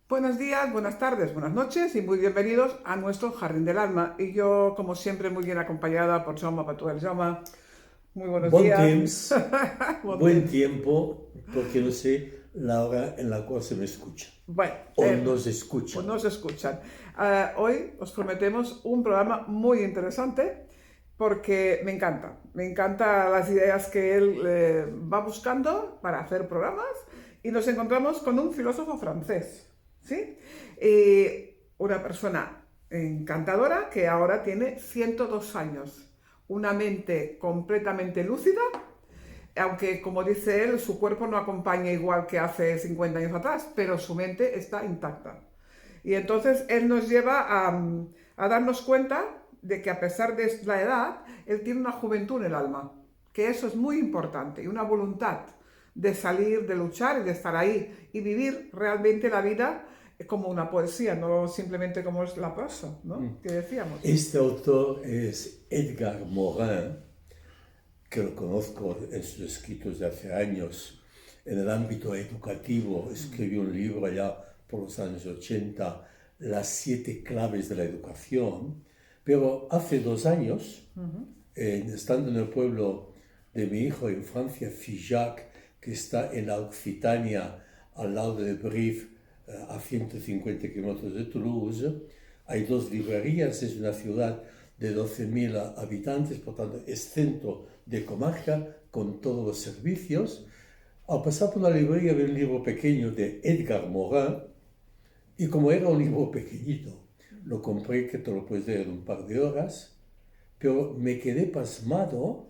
Buenos días, buenas tardes, buenas noches y muy bienvenidos a nuestro Jardín del Alma. Y yo, como siempre, muy bien acompañada por Jaume Patuel. Jaume, muy buenos Bon días. temps, Buen buen tiempo. tiempo, porque no sé la hora en la cual se me escucha Bueno, o nos escuchan. pues nos escuchan. Hoy os prometemos un programa muy interesante porque me encantan las ideas que él va buscando para hacer programas y nos encontramos con un filósofo francés, ¿sí? Una persona encantadora que ahora tiene 102 años, una mente completamente lúcida, aunque como dice él, su cuerpo no acompaña igual que hace 50 años atrás, pero su mente está intacta. Y entonces él nos lleva a darnos cuenta de que a pesar de la edad, él tiene una juventud en el alma, que eso es muy importante, y una voluntad de salir, de luchar y de estar ahí y vivir realmente la vida como una poesía, no simplemente como es la prosa, ¿no? Que decíamos. Este autor es Edgar Morin, que lo conozco en sus escritos de hace años. En el ámbito educativo escribió un libro allá por los años 80, Las 7 claves de la educación, pero hace 2 años, estando en el pueblo de mi hijo en Francia, Figeac, que está en la Occitania, al lado de Brive, a 150 kilómetros de Toulouse, hay 2 librerías, es una ciudad de 12.000 habitantes, por tanto es centro de comarca con todos los servicios. Al pasar por la librería vi un libro pequeño de Edgar Morin y como era un libro pequeñito, lo compré, que te lo puedes leer en un par de horas, pero me quedé pasmado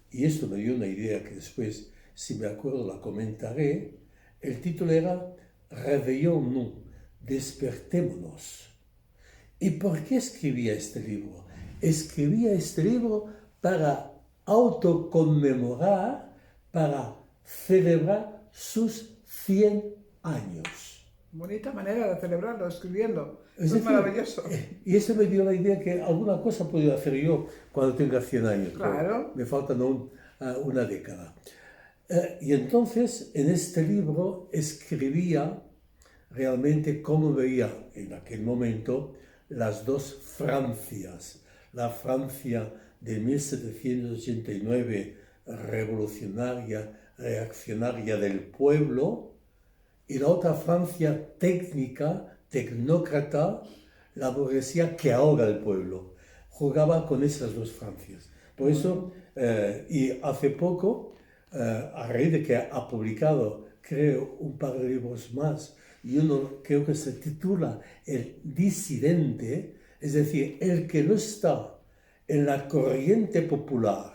y esto me dio una idea que después, si me acuerdo, la comentaré. El título era Réveillons-nous, despertémonos. ¿Y por qué escribía este libro? Escribía este libro para autoconmemorar, para celebrar sus 100 años. Bonita manera de celebrarlo, escribiendo. Es Eso es decir, maravilloso. y eso me dio la idea que alguna cosa puedo hacer yo cuando tenga 100 años, pero Claro. me faltan aún una década. Y entonces en este libro escribía realmente cómo veía en aquel momento las dos Francias. La Francia de 1789, revolucionaria, reaccionaria del pueblo, y la otra Francia técnica, tecnócrata, la burguesía que ahoga al pueblo. Jugaba con esas dos Francias. Por eso, y hace poco, a raíz de que ha publicado, creo, un par de libros más, y uno creo que se titula El disidente, es decir, el que no está en la corriente popular,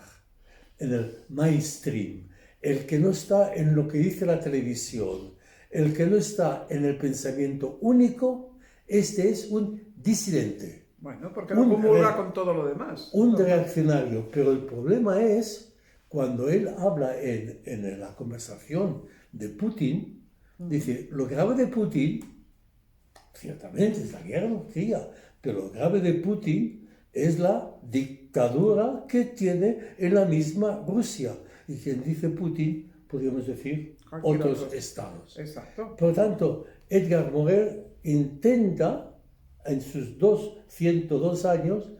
en el mainstream, el que no está en lo que dice la televisión, el que no está en el pensamiento único, este es un disidente, Bueno, porque no comulga con todo lo demás. un reaccionario. Pero el problema es cuando él habla en la conversación de Putin, dice, lo grave de Putin, ciertamente es la guerra fría, pero lo grave de Putin es la dictadura que tiene en la misma Rusia. Y quien dice Putin, podríamos decir Cualquier otros otro. estados. Exacto. Por lo tanto, Edgar Morin intenta, en sus 102 años,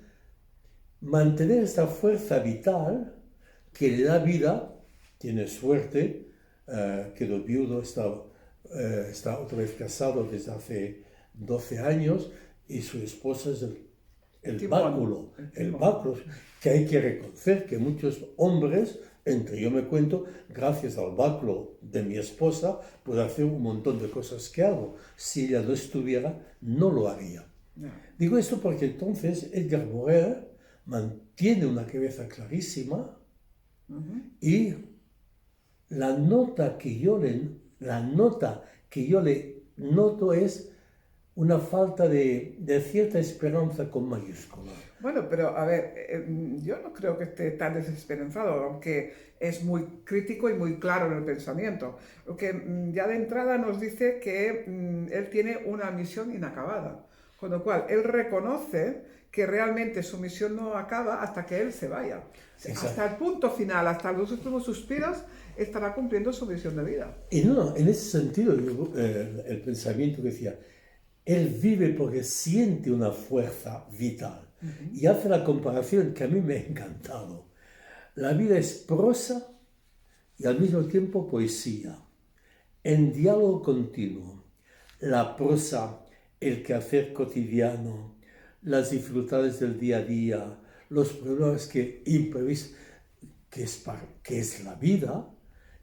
mantener esta fuerza vital que le da vida. Tiene suerte, quedó viudo, está otra vez casado desde hace 12 años y su esposa es el báculo, que hay que reconocer que muchos hombres, entre yo me cuento, gracias al báculo de mi esposa, puedo hacer un montón de cosas que hago. Si ella no estuviera, no lo haría. No. Digo esto porque entonces Edgar Morin mantiene una cabeza clarísima y la nota que yo le noto es una falta de cierta esperanza con mayúscula. Bueno, pero a ver, yo no creo que esté tan desesperanzado, aunque es muy crítico y muy claro en el pensamiento. Porque ya de entrada nos dice que él tiene una misión inacabada, con lo cual él reconoce que realmente su misión no acaba hasta que él se vaya. Exacto. Hasta el punto final, hasta los últimos suspiros, estará cumpliendo su misión de vida. Y no, en ese sentido, el pensamiento que decía, él vive porque siente una fuerza vital. Y hace la comparación que a mí me ha encantado. La vida es prosa y al mismo tiempo poesía, en diálogo continuo. La prosa, el quehacer cotidiano, las dificultades del día a día, los problemas que es la vida,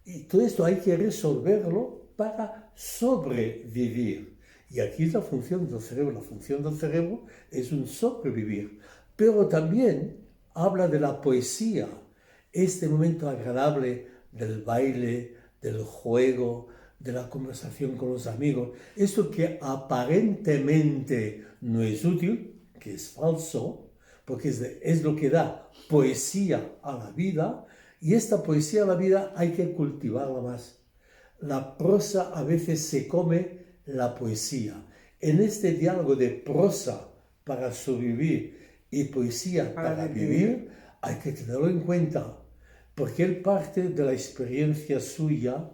y todo esto hay que resolverlo para sobrevivir. Y aquí es la función del cerebro. La función del cerebro es un sobrevivir. Pero también habla de la poesía, este momento agradable del baile, del juego, de la conversación con los amigos. Esto que aparentemente no es útil, que es falso, porque es lo que da poesía a la vida, y esta poesía a la vida hay que cultivarla más. La prosa a veces se come la poesía. En este diálogo de prosa para sobrevivir y poesía para vivir, hay que tenerlo en cuenta, porque él parte de la experiencia suya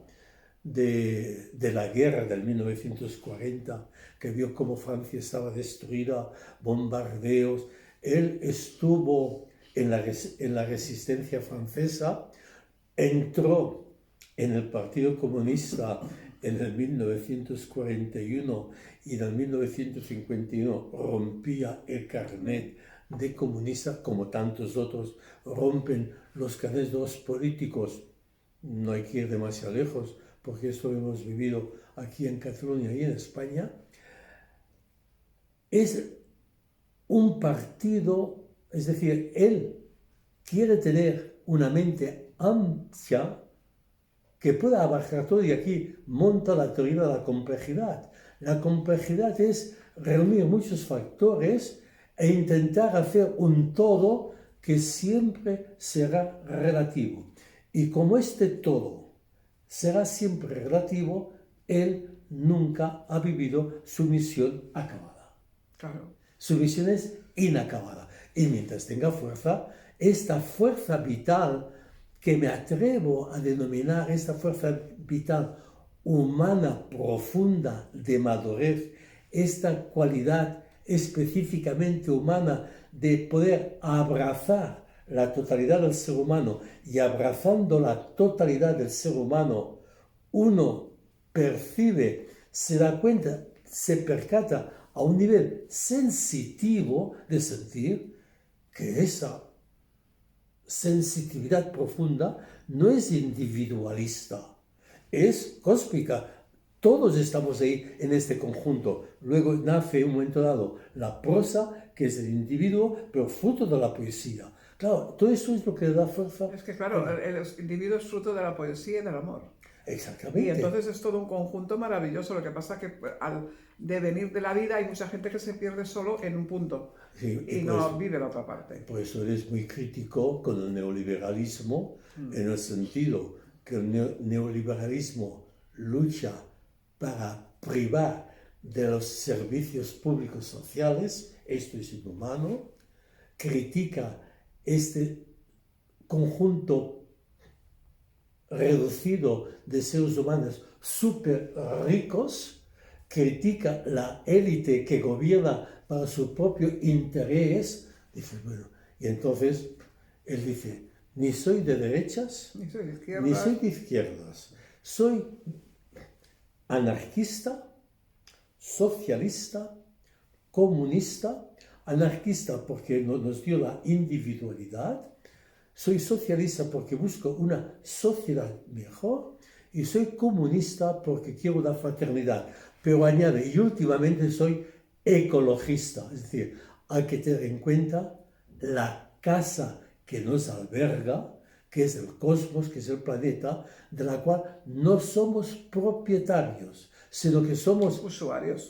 de la guerra del 1940, que vio cómo Francia estaba destruida, bombardeos. Él estuvo en la resistencia francesa, entró en el Partido Comunista en el 1941 y en el 1951 rompía el carnet de comunista, como tantos otros rompen los carnets de los políticos. No hay que ir demasiado lejos, porque esto lo hemos vivido aquí en Cataluña y en España. Es un partido, es decir, él quiere tener una mente amplia que pueda abarcar todo, y aquí monta la teoría de la complejidad. La complejidad es reunir muchos factores e intentar hacer un todo que siempre será relativo. Y como este todo será siempre relativo, él nunca ha vivido su misión acabada. Claro. Su misión es inacabada. Y mientras tenga fuerza, esta fuerza vital, que me atrevo a denominar esta fuerza vital humana profunda de madurez, esta cualidad específicamente humana de poder abrazar la totalidad del ser humano, y abrazando la totalidad del ser humano, uno percibe, se da cuenta, se percata a un nivel sensitivo de sentir que esa sensitividad profunda no es individualista, es cósmica. Todos estamos ahí en este conjunto. Luego nace en un momento dado la prosa, que es el individuo, pero fruto de la poesía. Claro, todo eso es lo que le da fuerza. Es que claro, el individuo es fruto de la poesía y del amor. Exactamente. Y entonces es todo un conjunto maravilloso. Lo que pasa es que al devenir de la vida hay mucha gente que se pierde solo en un punto, Sí, y no vive la otra parte. Por eso eres muy crítico con el neoliberalismo, en el sentido que el neoliberalismo lucha para privar de los servicios públicos sociales. Esto es inhumano. Critica este conjunto reducido de seres humanos súper ricos, critica la élite que gobierna para su propio interés. Dice, bueno, y entonces él dice, ni soy de derechas, Ni soy de izquierdas. ni soy de izquierdas, soy anarquista, socialista, comunista. Anarquista porque nos dio la individualidad, soy socialista porque busco una sociedad mejor, y soy comunista porque quiero la fraternidad. Pero añade, y últimamente soy ecologista, es decir, hay que tener en cuenta la casa que nos alberga, que es el cosmos, que es el planeta, de la cual no somos propietarios, sino que somos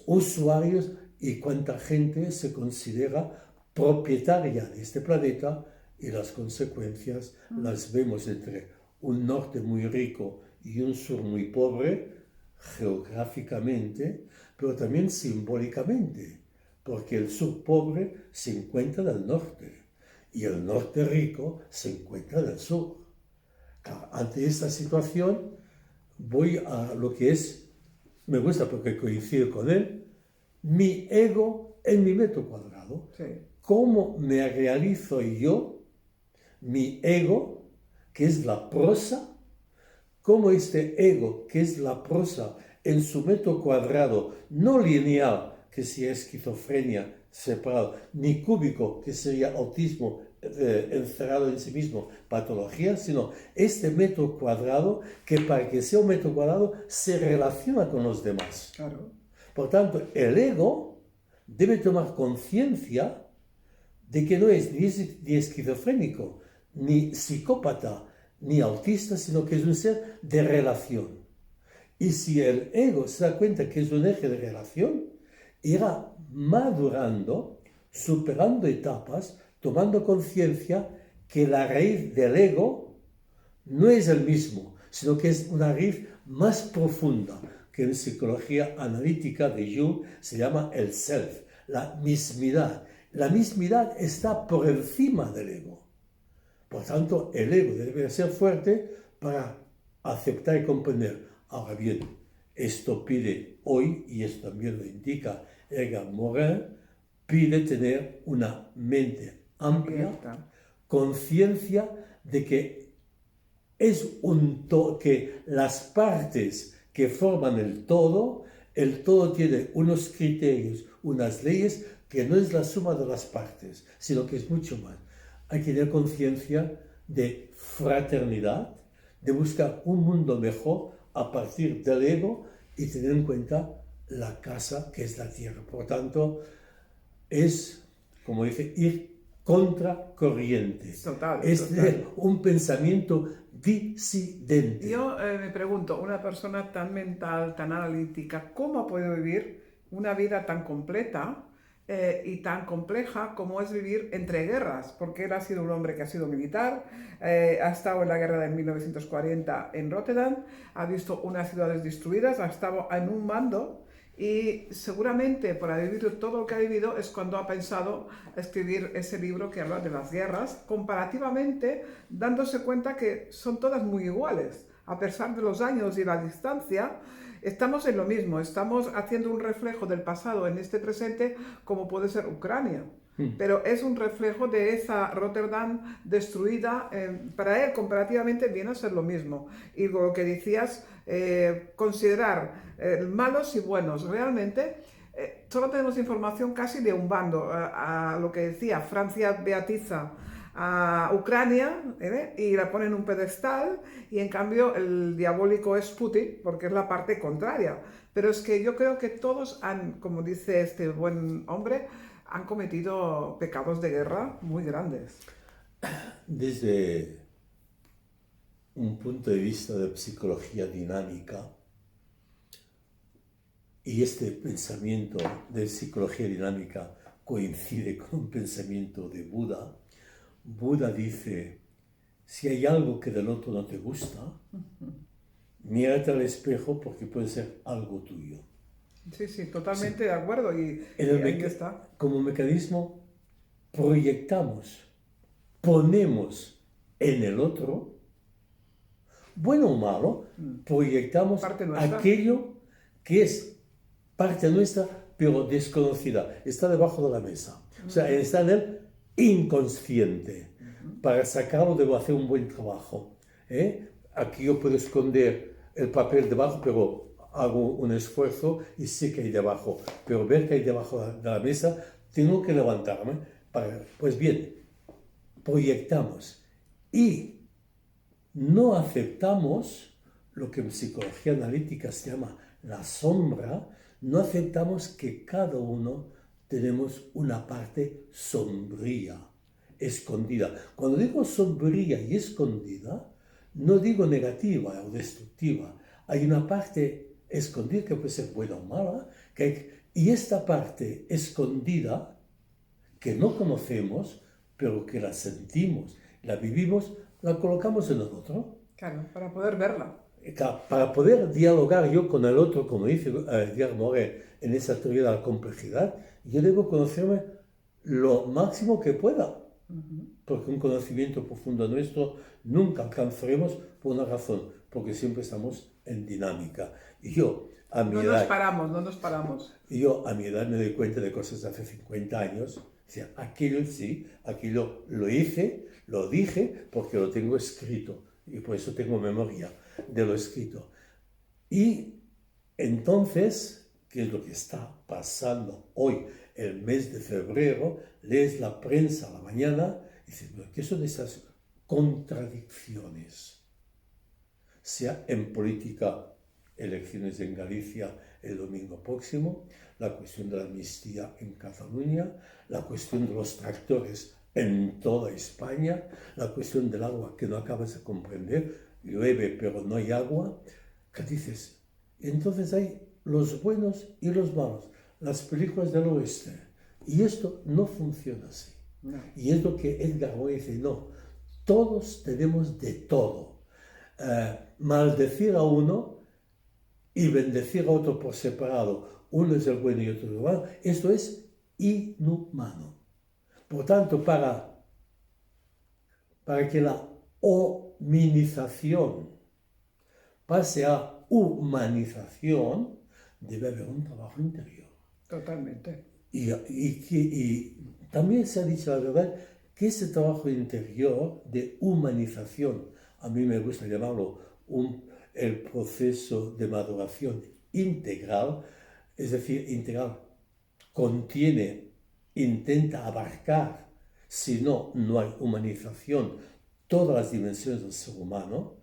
usuarios, y cuánta gente se considera propietaria de este planeta, y las consecuencias las vemos entre un norte muy rico y un sur muy pobre, geográficamente, pero también simbólicamente, porque el sur pobre se encuentra en el norte y el norte rico se encuentra en el sur. Claro, ante esta situación voy a lo que es, me gusta porque coincido con él, mi ego en mi metro cuadrado. Sí. ¿Cómo me realizo yo mi ego, que es la prosa? ¿Cómo este ego, que es la prosa, en su metro cuadrado, no lineal, que sería esquizofrenia separado, ni cúbico, que sería autismo encerrado en sí mismo, patología, sino este metro cuadrado, que para que sea un metro cuadrado, se relaciona con los demás. Claro. Por tanto, el ego debe tomar conciencia de que no es ni esquizofrénico, ni psicópata, ni autista, sino que es un ser de relación. Y si el ego se da cuenta que es un eje de relación, irá madurando, superando etapas, tomando conciencia que la raíz del ego no es el mismo, sino que es una raíz más profunda, que en psicología analítica de Jung se llama el self, la mismidad. La mismidad está por encima del ego. Por tanto, el ego debe ser fuerte para aceptar y comprender. Ahora bien, esto pide hoy, y esto también lo indica Edgar Morin, pide tener una mente amplia, conciencia de que es que las partes que forman el todo tiene unos criterios, unas leyes, que no es la suma de las partes, sino que es mucho más. Hay que tener conciencia de fraternidad, de buscar un mundo mejor a partir del ego y tener en cuenta la casa que es la tierra. Por tanto, es, como dice, ir contra corriente. Total, es tener un pensamiento disidente. Yo me pregunto, una persona tan mental, tan analítica, ¿cómo ha podido vivir una vida tan completa y tan compleja como es vivir entre guerras? Porque él ha sido un hombre que ha sido militar, ha estado en la guerra de 1940 en Rotterdam, ha visto unas ciudades destruidas, ha estado en un mando. Y seguramente por haber vivido todo lo que ha vivido es cuando ha pensado escribir ese libro que habla de las guerras, comparativamente dándose cuenta que son todas muy iguales. A pesar de los años y la distancia, estamos en lo mismo, estamos haciendo un reflejo del pasado en este presente, como puede ser Ucrania. Pero es un reflejo de esa Rotterdam destruida. Para él, comparativamente, viene a ser lo mismo. Y lo que decías, considerar malos y buenos. Realmente, solo tenemos información casi de un bando. A lo que decía, Francia beatiza a Ucrania y la pone en un pedestal, y en cambio el diabólico es Putin, porque es la parte contraria. Pero es que yo creo que todos han, como dice este buen hombre, han cometido pecados de guerra muy grandes. Desde un punto de vista de psicología dinámica, y este pensamiento de psicología dinámica coincide con un pensamiento de Buda, Buda dice, si hay algo que del otro no te gusta, mírate al espejo porque puede ser algo tuyo. Sí, sí, totalmente de acuerdo. Y ahí está. Como mecanismo, proyectamos, ponemos en el otro, bueno o malo, proyectamos aquello que es parte nuestra, pero desconocida. Está debajo de la mesa. O sea, está en el inconsciente. Para sacarlo debo hacer un buen trabajo. Aquí yo puedo esconder el papel debajo, pero hago un esfuerzo y sé que hay debajo. Pero ver que hay debajo de la mesa, tengo que levantarme. Pues bien, proyectamos y no aceptamos lo que en psicología analítica se llama la sombra. No aceptamos que cada uno tenemos una parte sombría, escondida. Cuando digo sombría y escondida, no digo negativa o destructiva. Hay una parte escondida que puede ser buena o mala, y esta parte escondida, que no conocemos, pero que la sentimos, la vivimos, la colocamos en el otro. Claro, para poder verla. Para poder dialogar yo con el otro, como dice Edgar Morin en esa teoría de la complejidad, yo debo conocerme lo máximo que pueda. Porque un conocimiento profundo nuestro nunca alcanzaremos por una razón, porque siempre estamos en dinámica. Y yo, a mi edad... No nos paramos. Yo, a mi edad, me doy cuenta de cosas de hace 50 años. O sea, aquello sí, aquello lo hice, lo dije, porque lo tengo escrito. Y por eso tengo memoria de lo escrito. Y entonces, ¿qué es lo que está pasando hoy? El mes de febrero, lees la prensa a la mañana y dices, ¿qué son esas contradicciones? Sea en política, elecciones en Galicia el domingo próximo, la cuestión de la amnistía en Cataluña, la cuestión de los tractores en toda España, la cuestión del agua que no acabas de comprender, llueve pero no hay agua, ¿qué dices? Entonces hay los buenos y los malos, las películas del oeste, y esto no funciona así. No. Y es lo que Edgar Morin dice, no, todos tenemos de todo. Maldecir a uno y bendecir a otro por separado, uno es el bueno y otro es el malo, esto es inhumano. Por tanto, para que la hominización pase a humanización, debe haber un trabajo interior. Totalmente. Y también se ha dicho la verdad que ese trabajo interior de humanización, a mí me gusta llamarlo el proceso de maduración integral, es decir, integral intenta abarcar, si no, no hay humanización, todas las dimensiones del ser humano.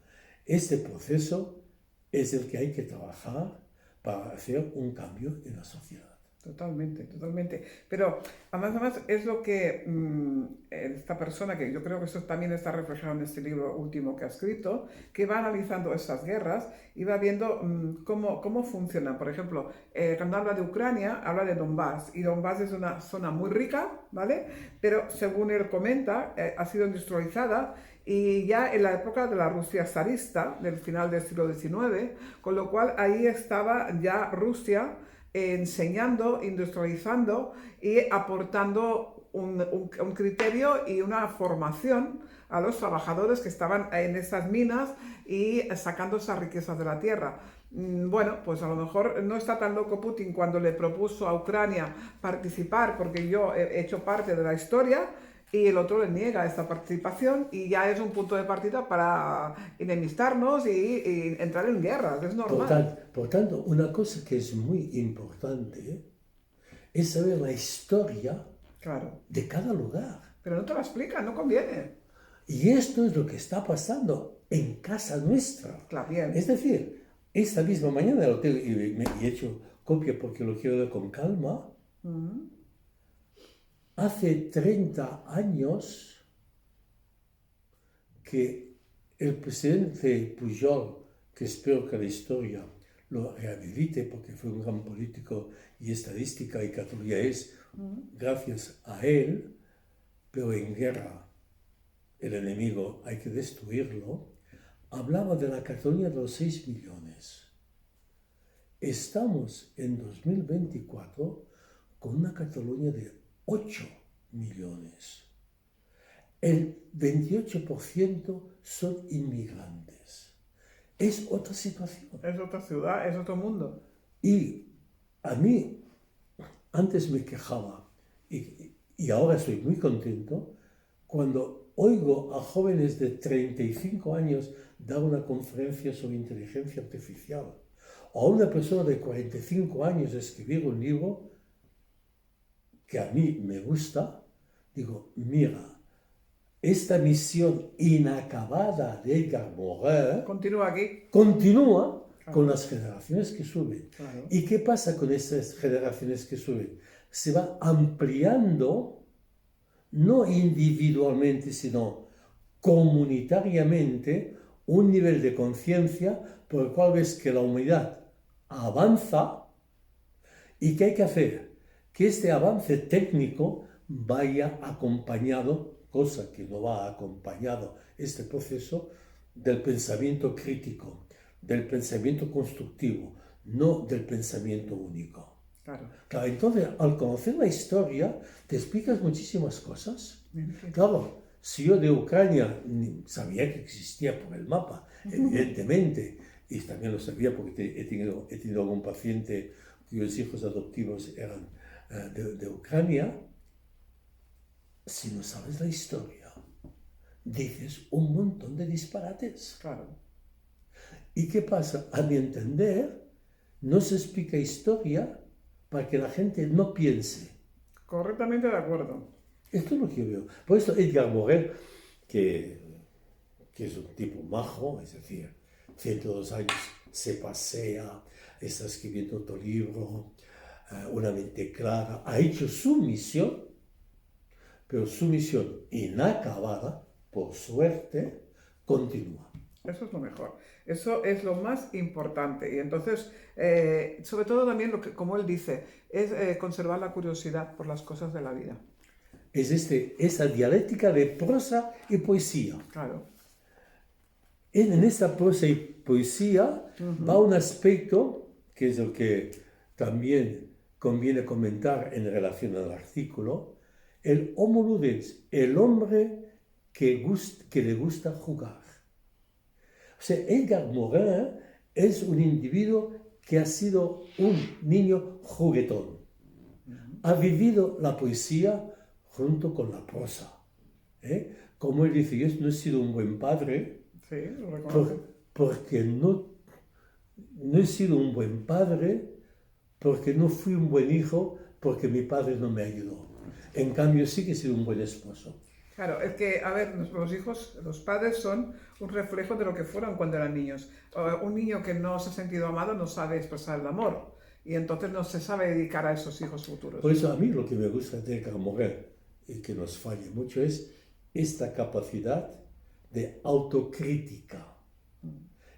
Este proceso es el que hay que trabajar para hacer un cambio en la sociedad. Totalmente, totalmente. Pero además es lo que esta persona, que yo creo que eso también está reflejado en este libro último que ha escrito, que va analizando estas guerras y va viendo cómo funcionan. Por ejemplo, cuando habla de Ucrania, habla de Donbass, y Donbass es una zona muy rica, ¿vale? Pero según él comenta, ha sido industrializada y ya en la época de la Rusia zarista, del final del siglo XIX, con lo cual ahí estaba ya Rusia enseñando, industrializando y aportando un criterio y una formación a los trabajadores que estaban en esas minas y sacando esas riquezas de la tierra. Bueno, pues a lo mejor no está tan loco Putin cuando le propuso a Ucrania participar, porque yo he hecho parte de la historia, y el otro le niega esta participación y ya es un punto de partida para enemistarnos y entrar en guerras, es normal. Por tanto, una cosa que es muy importante es saber la historia de cada lugar. Pero no te lo explica, no conviene. Y esto es lo que está pasando en casa nuestra. Claro, bien. Es decir, esta misma mañana lo tengo, y he hecho copia porque lo quiero ver con calma. Hace 30 años que el presidente Pujol, que espero que la historia lo rehabilite porque fue un gran político y estadística y Cataluña es gracias a él, pero en guerra el enemigo hay que destruirlo, hablaba de la Cataluña de los 6 millones. Estamos en 2024 con una Cataluña de 8 millones. El 28% son inmigrantes. Es otra situación. Es otra ciudad, es otro mundo. Y a mí, antes me quejaba, y ahora estoy muy contento, cuando oigo a jóvenes de 35 años dar una conferencia sobre inteligencia artificial, o a una persona de 45 años escribir un libro que a mí me gusta, digo, mira, esta misión inacabada de Edgar Morin continúa con las generaciones que suben. Claro. ¿Y qué pasa con esas generaciones que suben? Se va ampliando, no individualmente, sino comunitariamente, un nivel de conciencia por el cual ves que la humanidad avanza y que hay que hacer que este avance técnico vaya acompañado, cosa que no va acompañado este proceso, del pensamiento crítico. del pensamiento constructivo, no del pensamiento único. Claro. Claro, entonces, al conocer la historia, te explicas muchísimas cosas. Claro, si yo de Ucrania sabía que existía por el mapa, evidentemente, y también lo sabía porque he tenido algún paciente cuyos hijos adoptivos eran de Ucrania. Si no sabes la historia, dices un montón de disparates. Claro. ¿Y qué pasa? A mi entender, no se explica historia para que la gente no piense. Correctamente de acuerdo. Esto es lo que yo veo. Por eso Edgar Morin, que es un tipo majo, es decir, 102 años, se pasea, está escribiendo otro libro, una mente clara, ha hecho su misión, pero su misión inacabada, por suerte, continúa. Eso es lo mejor. Eso es lo más importante. Y entonces, sobre todo también, lo que, como él dice, es conservar la curiosidad por las cosas de la vida. Es esa dialéctica de prosa y poesía. Claro. En esta prosa y poesía va un aspecto que es el que también conviene comentar en relación al artículo, el homo ludens, el hombre que le gusta jugar. O sea, Edgar Morin es un individuo que ha sido un niño juguetón. Ha vivido la poesía junto con la prosa. Como él dice, yo no he sido un buen padre, Sí, lo reconoce. porque no he sido un buen padre, porque no fui un buen hijo, porque mi padre no me ayudó. En cambio, sí que he sido un buen esposo. Claro, es que, a ver, los hijos, los padres son un reflejo de lo que fueron cuando eran niños. Un niño que no se ha sentido amado no sabe expresar el amor y entonces no se sabe dedicar a esos hijos futuros. Por eso a mí lo que me gusta de Edgar Morin, y que nos falle mucho, es esta capacidad de autocrítica.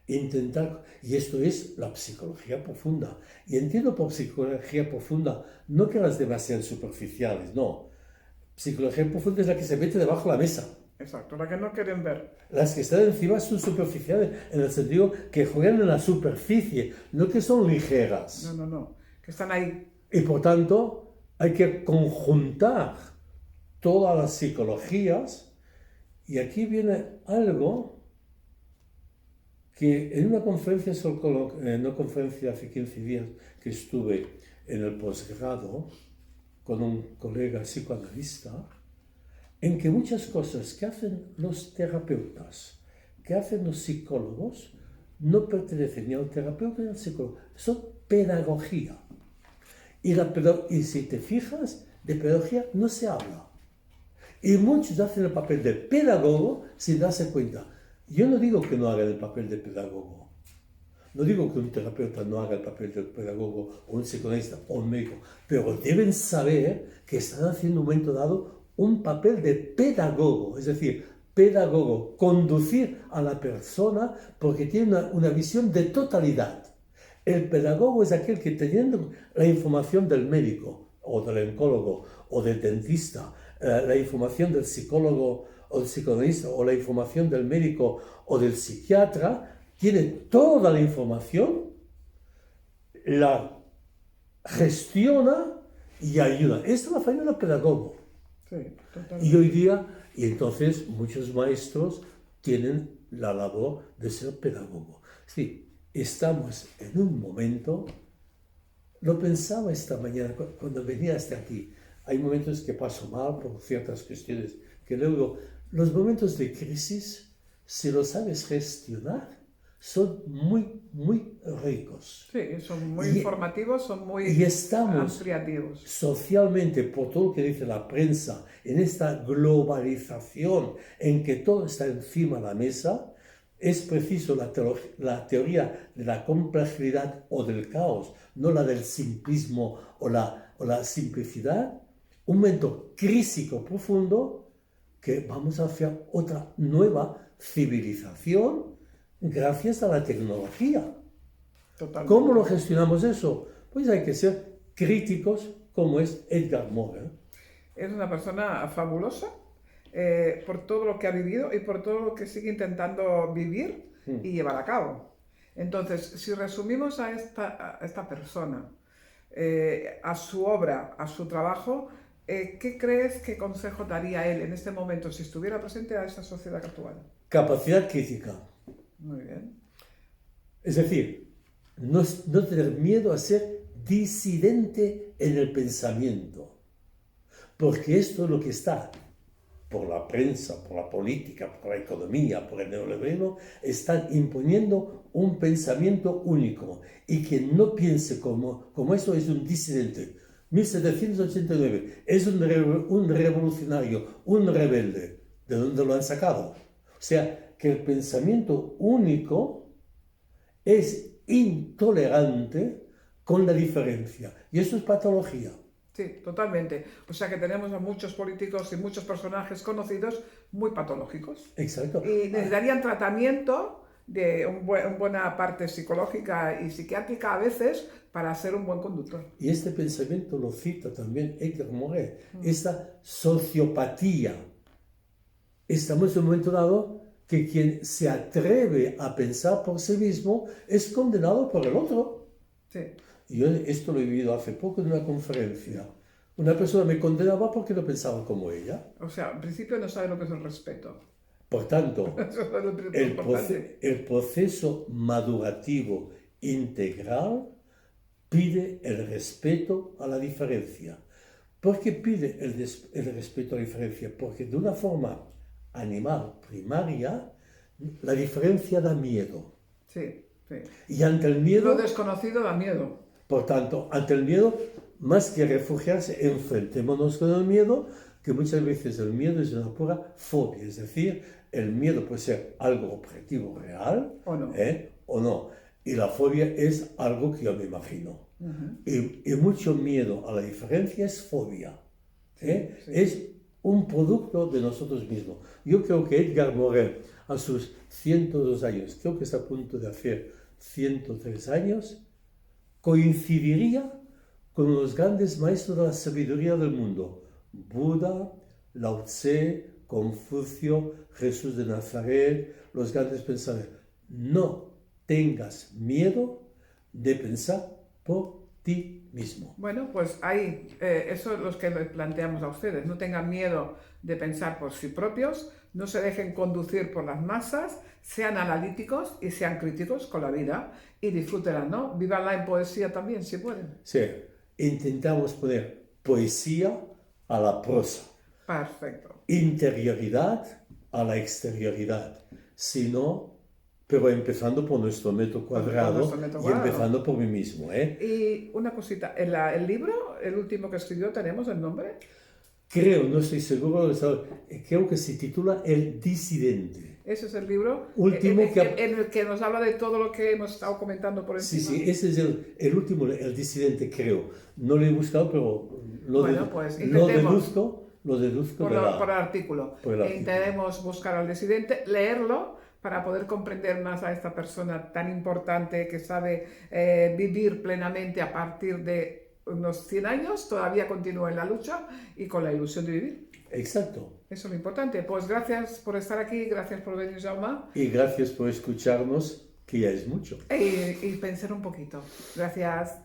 Intentar, y esto es la psicología profunda. Y entiendo por psicología profunda no que las demás sean superficiales, no. Psicología profunda es la que se mete debajo de la mesa. Exacto, la que no quieren ver. Las que están encima son superficiales, en el sentido que juegan en la superficie, no que son ligeras. No, que están ahí. Y por tanto, hay que conjuntar todas las psicologías. Y aquí viene algo que en una conferencia, hace 15 días que estuve en el posgrado con un colega psicoanalista, en que muchas cosas que hacen los terapeutas, que hacen los psicólogos, no pertenecen ni al terapeuta ni al psicólogo, son pedagogía. Y si te fijas, de pedagogía no se habla. Y muchos hacen el papel de pedagogo sin darse cuenta. Yo no digo que no hagan el papel de pedagogo. No digo que un terapeuta no haga el papel de pedagogo, o un psicoanalista, o un médico, pero deben saber que están haciendo en un momento dado un papel de pedagogo, es decir, pedagogo, conducir a la persona porque tiene una visión de totalidad. El pedagogo es aquel que, teniendo la información del médico, o del oncólogo, o del dentista, la información del psicólogo o del psicoanalista, o la información del médico o del psiquiatra, tiene toda la información, la gestiona y ayuda. Esta es la faena del pedagogo. Sí, totalmente. Y hoy día, y entonces muchos maestros tienen la labor de ser pedagogo. Sí, estamos en un momento, lo pensaba esta mañana cuando venía hasta aquí, hay momentos que paso mal por ciertas cuestiones, que luego, los momentos de crisis, si lo sabes gestionar, son muy, muy ricos. Sí, son muy informativos, son muy y estamos ampliativos. Socialmente, por todo lo que dice la prensa, en esta globalización en que todo está encima de la mesa, es preciso la teoría de la complejidad o del caos, no la del simplismo o la simplicidad, un momento crísico profundo que vamos hacia otra nueva civilización gracias a la tecnología. Totalmente. ¿Cómo lo gestionamos eso? Pues hay que ser críticos como es Edgar Morin. Es una persona fabulosa por todo lo que ha vivido y por todo lo que sigue intentando vivir y llevar a cabo. Entonces, si resumimos a esta persona, a su obra, a su trabajo, ¿qué crees que consejo daría él en este momento si estuviera presente a esta sociedad actual? Capacidad crítica. Muy bien. Es decir, no tener miedo a ser disidente en el pensamiento. Porque esto es lo que está, por la prensa, por la política, por la economía, por el neoliberalismo, están imponiendo un pensamiento único. Y quien no piense como esto es un disidente. 1789, es un revolucionario, un rebelde. ¿De dónde lo han sacado? O sea, que el pensamiento único es intolerante con la diferencia. Y eso es patología. Sí, totalmente. O sea que tenemos a muchos políticos y muchos personajes conocidos muy patológicos. Exacto. Y necesitarían tratamiento de buena parte psicológica y psiquiátrica a veces para ser un buen conductor. Y este pensamiento lo cita también Edgar Morin. Esta sociopatía. Estamos en un momento dado que quien se atreve a pensar por sí mismo es condenado por el otro. Sí. Yo esto lo he vivido hace poco en una conferencia. Una persona me condenaba porque no pensaba como ella. O sea, en principio no sabe lo que es el respeto. Por tanto, Eso es lo el proceso madurativo integral pide el respeto a la diferencia. ¿Por qué pide el respeto a la diferencia? Porque de una forma animal primaria, la diferencia da miedo. Sí, sí. Y ante el miedo... Lo desconocido da miedo. Por tanto, ante el miedo, más que refugiarse, enfrentémonos con el miedo, que muchas veces el miedo es una pura fobia. Es decir, el miedo puede ser algo objetivo, real, o no. Y la fobia es algo que yo me imagino. Y mucho miedo a la diferencia es fobia. Sí. Es un producto de nosotros mismos. Yo creo que Edgar Morin, a sus 102 años, creo que está a punto de hacer 103 años, coincidiría con los grandes maestros de la sabiduría del mundo. Buda, Lao Tse, Confucio, Jesús de Nazaret, los grandes pensadores. No tengas miedo de pensar por ti mismo. Bueno, pues ahí, eso es lo que les planteamos a ustedes. No tengan miedo de pensar por sí propios, no se dejen conducir por las masas, sean analíticos y sean críticos con la vida y disfrútenla, ¿no? Vívanla en poesía también, si pueden. Sí, intentamos poner poesía a la prosa. Perfecto. Interioridad a la exterioridad. Sino, pero empezando por nuestro metro cuadrado y empezando por mí mismo. Y una cosita, ¿el libro, el último que escribió, tenemos el nombre? Creo, no estoy seguro, creo que se titula El Disidente. Ese es el libro último en el que nos habla de todo lo que hemos estado comentando por encima. Sí, ese es el último, El Disidente, creo. No lo he buscado, pero lo deduzco por el artículo. Intentaremos buscar al disidente, leerlo, para poder comprender más a esta persona tan importante que sabe vivir plenamente a partir de unos 100 años, todavía continúa en la lucha y con la ilusión de vivir. Exacto. Eso es lo importante. Pues gracias por estar aquí, gracias por venir, Jaume. Y gracias por escucharnos, que ya es mucho. Y pensar un poquito. Gracias.